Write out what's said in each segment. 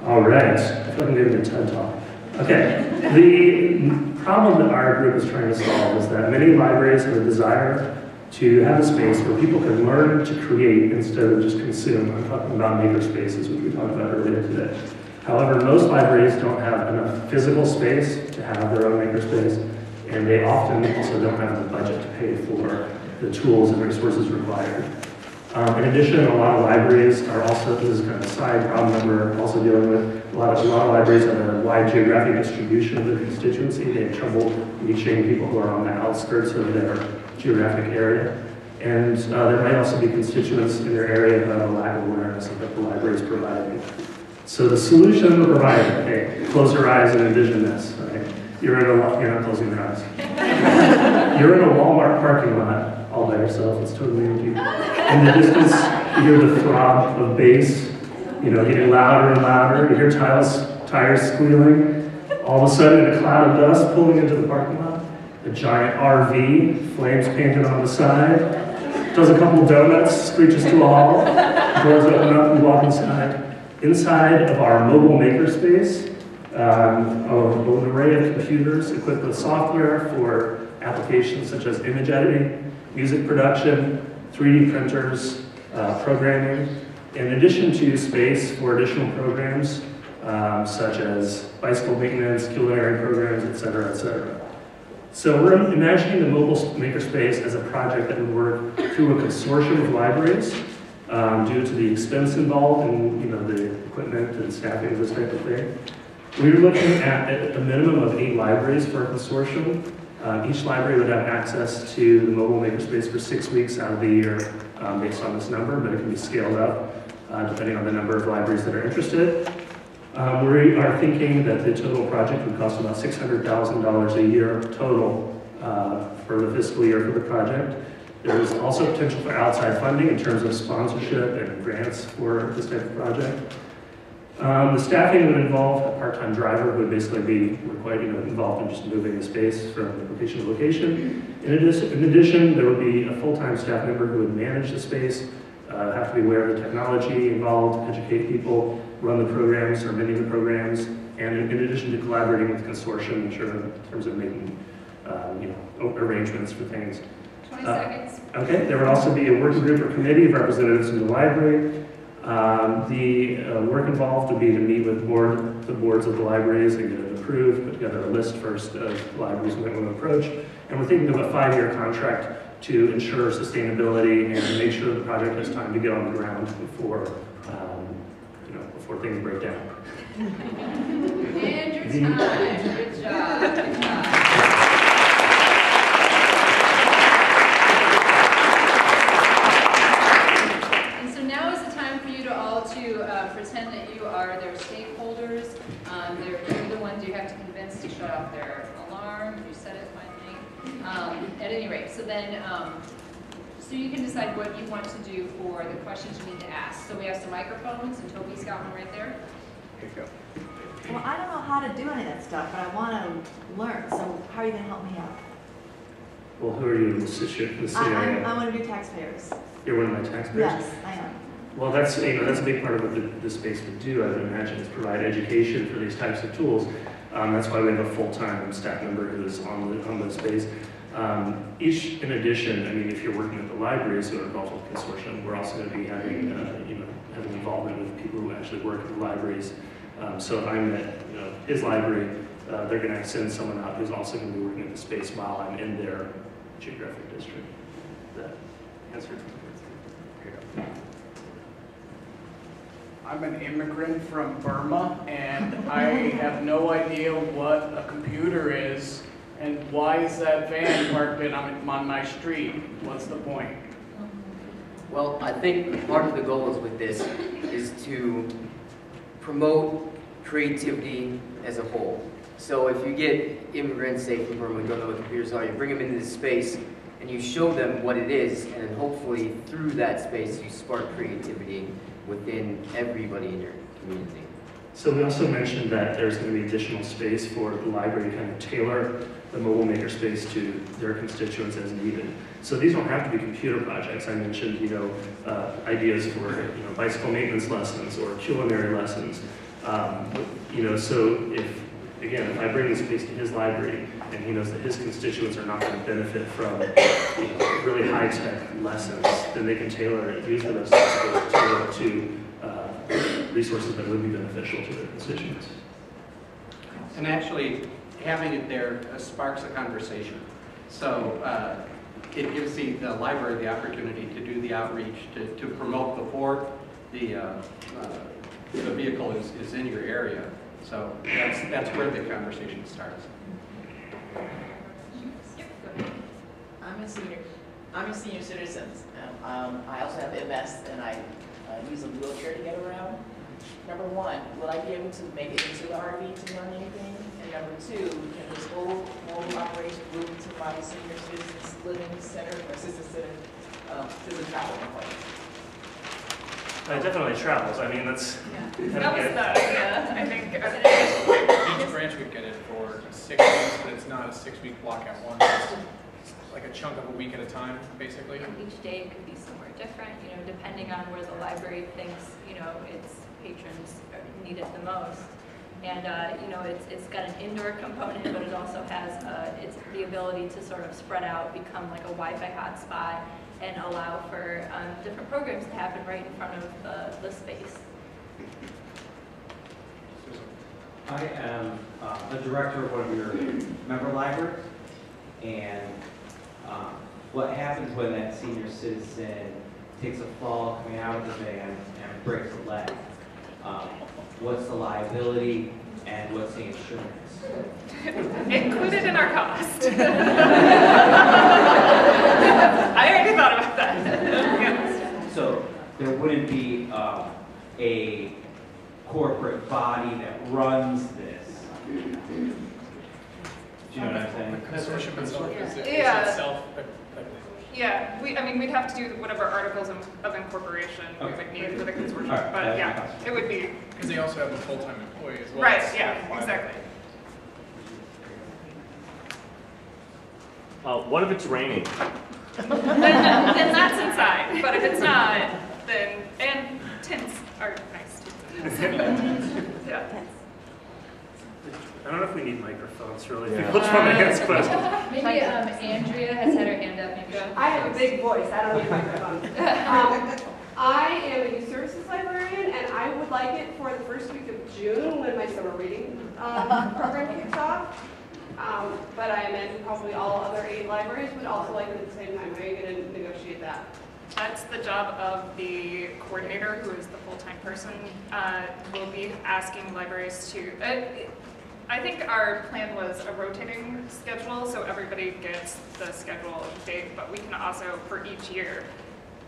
All right, I feel like I'm giving a TED Talk. Okay, the problem that our group is trying to solve is that many libraries have a desire to have a space where people can learn to create instead of just consume. I'm talking about maker spaces, which we talked about earlier today. However, most libraries don't have enough physical space to have their own maker space, and they often also don't have the budget to pay for the tools and resources required. In addition, a lot of libraries are also, this is kind of a side problem that we're also dealing with, a lot of libraries have a wide geographic distribution of their constituency. They have trouble reaching people who are on the outskirts of their geographic area. And there might also be constituents in their area who have a lack of awareness of what the library is providing. So the solution we're providing, okay, close your eyes and envision this, right? You're not closing your eyes. You're in a Walmart parking lot all by yourself, it's totally empty. In the distance, you hear the throb of bass, getting louder and louder. You hear tires squealing. All of a sudden, a cloud of dust pulling into the parking lot. A giant RV, flames painted on the side. Does a couple donuts, screeches to a halt. Doors open up, we walk inside. Inside of our mobile makerspace, an array of computers equipped with software for applications such as image editing, music production, 3D printers, programming, in addition to space for additional programs such as bicycle maintenance, culinary programs, et cetera, et cetera. So we're imagining the mobile makerspace as a project that would work through a consortium of libraries due to the expense involved in the equipment and staffing, this type of thing. We're looking at a minimum of 8 libraries for a consortium. Each library would have access to the mobile makerspace for 6 weeks out of the year based on this number, but it can be scaled up depending on the number of libraries that are interested. We are thinking that the total project would cost about $600,000 a year total for the fiscal year for the project. There is also potential for outside funding in terms of sponsorship and grants for this type of project. The staffing would involve a part-time driver who would basically be required, involved in just moving the space from location to location. In addition, there would be a full-time staff member who would manage the space, have to be aware of the technology involved, educate people, run the programs or many of the programs, and in addition to collaborating with the consortium, in terms of making arrangements for things. 20 seconds. Okay, there would also be a working group or committee of representatives from the library. The work involved would be to meet with the boards of the libraries and get it approved, put together a list first of libraries we might want to approach. And we're thinking of a 5-year contract to ensure sustainability and make sure the project has time to get on the ground before things break down. And your time. Good job. Good job. Pretend that you are their stakeholders. You're the ones you have to convince to shut off their alarm. You said it finally. At any rate, so then, so you can decide what you want to do for the questions you need to ask. So we have some microphones, and Toby's got one right there. Here you go. Well, I don't know how to do any of that stuff, but I want to learn. So how are you going to help me out? Well, who are you in this scenario? I'm one of your taxpayers. You're one of my taxpayers? Yes, I am. Well, that's a big part of what this space would do, I would imagine, is provide education for these types of tools. That's why we have a full-time staff member who is on the space. In addition, if you're working with the libraries who are involved with the consortium, we're also going to be having having involvement with people who actually work at the libraries. So if I'm at his library, they're going to send someone out who's also going to be working at the space while I'm in their geographic district. That answers your question. I'm an immigrant from Burma, and I have no idea what a computer is, and why is that van parked on my street? What's the point? Well, I think part of the goals with this is to promote creativity as a whole. So if you get immigrants, say from Burma, who don't know what computers are, you bring them into this space, and you show them what it is, and then hopefully through that space you spark creativity within everybody in your community. So we also mentioned that there's going to be additional space for the library to kind of tailor the mobile makerspace to their constituents as needed. So these don't have to be computer projects. I mentioned, ideas for bicycle maintenance lessons or culinary lessons. You know, so if I bring the space to his library and he knows that his constituents are not going to benefit from really high-tech lessons, then they can tailor it, use the rest of the space, tailor it to resources that would be beneficial to their constituents. And actually, having it there sparks a conversation. So it gives the library the opportunity to do the outreach, to promote before the vehicle is in your area. So that's where the conversation starts. I'm a senior citizen. I also have MS, and I use a wheelchair to get around. Number one, will I be able to make it into the RV to learn anything? And number two, can this whole operation move into my senior citizens living center or assisted center to the travel component? It definitely travels. I mean, that's... That was the idea, I think. Each branch would get it for 6 weeks, but it's not a 6-week block at once. It's like a chunk of a week at a time, basically. Each day could be somewhere different, depending on where the library thinks, its patrons need it the most. And, it's got an indoor component, but it also has it's the ability to sort of spread out, become like a Wi-Fi hotspot, and allow for different programs to happen right in front of the space. I am the director of one of your member libraries, and what happens when that senior citizen takes a fall coming out of the van and breaks a leg? What's the and what's the insurance? Included in our cost. I already thought about that. Yes. So there wouldn't be a corporate body that runs this. Do you know what I'm saying? The consortium itself is Yeah. itself. Yeah, we'd have to do whatever articles of incorporation we would need for the consortium. Right. But yeah, it would be. Because they also have a full-time employee as well. Right, yeah, exactly. What if it's raining? then that's inside. But if it's not, then, and tents are nice too. Yeah. I don't know if we need microphones, really. Yeah. People trying to ask questions. Maybe Andrea has had her hand up. Maybe I have a big voice. I don't need a microphone. I am a youth services librarian, and I would like it for the first week of June when my summer reading program kicks off. But I imagine probably all other 8 libraries would also like it at the same time. How are you going to negotiate that? That's the job of the coordinator, who is the full-time person. We'll be asking libraries to, I think our plan was a rotating schedule, so everybody gets the schedule date, but we can also, for each year,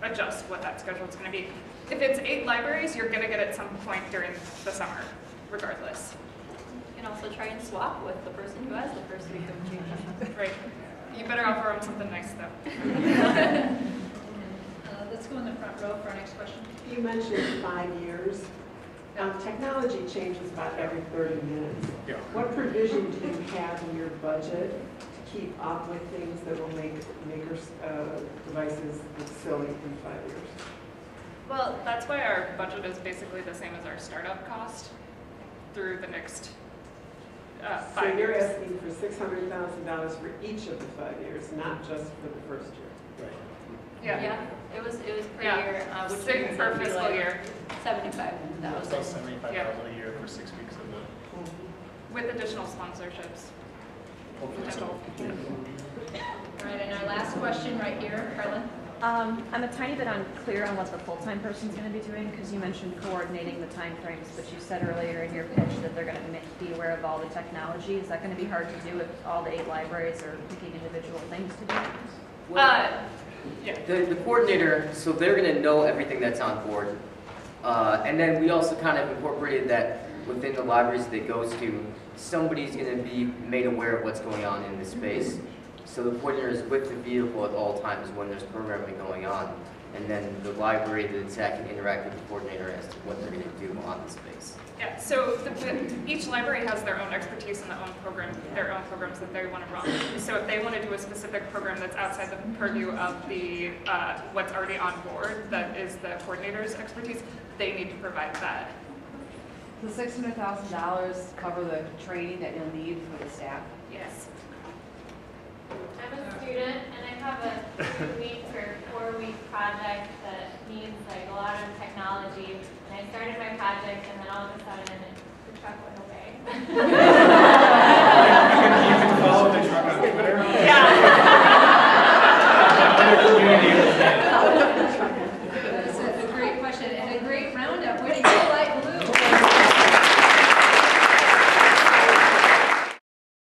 adjust what that schedule is going to be. If it's 8 libraries, you're going to get it at some point during the summer, regardless. You can also try and swap with the person who has the first week of June. Right. You better offer them something nice, though. Let's go in the front row for our next question. You mentioned 5 years. Technology changes about every 30 minutes. Yeah. What provision do you have in your budget to keep up with things that will make makers' devices look silly in 5 years? Well, that's why our budget is basically the same as our startup cost through the next 5 So you're years. asking for $600,000 for each of the 5 years, not just for the first year. Yeah. It was per Yeah. year, which Same means per it'd be fiscal like year. 75,000. Plus 75,000 a year for 6 weeks of the. With additional sponsorships. Potential. All right, and our last question right here, Carlin. I'm a tiny bit unclear on what the full-time person's going to be doing, because you mentioned coordinating the timeframes, but you said earlier in your pitch that they're going to be aware of all the technology. Is that going to be hard to do if all the 8 libraries are picking individual things to do? Yeah. The coordinator, so they're going to know everything that's on board. And then we also kind of incorporated that within the libraries that it goes to, somebody's going to be made aware of what's going on in the space. So the coordinator is with the vehicle at all times when there's programming going on. And then the library, the tech, can interact with the coordinator as to what they're going to do on the space. Yeah, so each library has their own expertise and their own programs that they want to run. So if they want to do a specific program that's outside the purview of the what's already on board, that is the coordinator's expertise, they need to provide that. The $600,000 cover the training that you'll need for the staff? Yes. I'm a student and I have a 3-week or 4-week project that needs like a lot of technology. And I started my project and then all of a sudden the truck went away.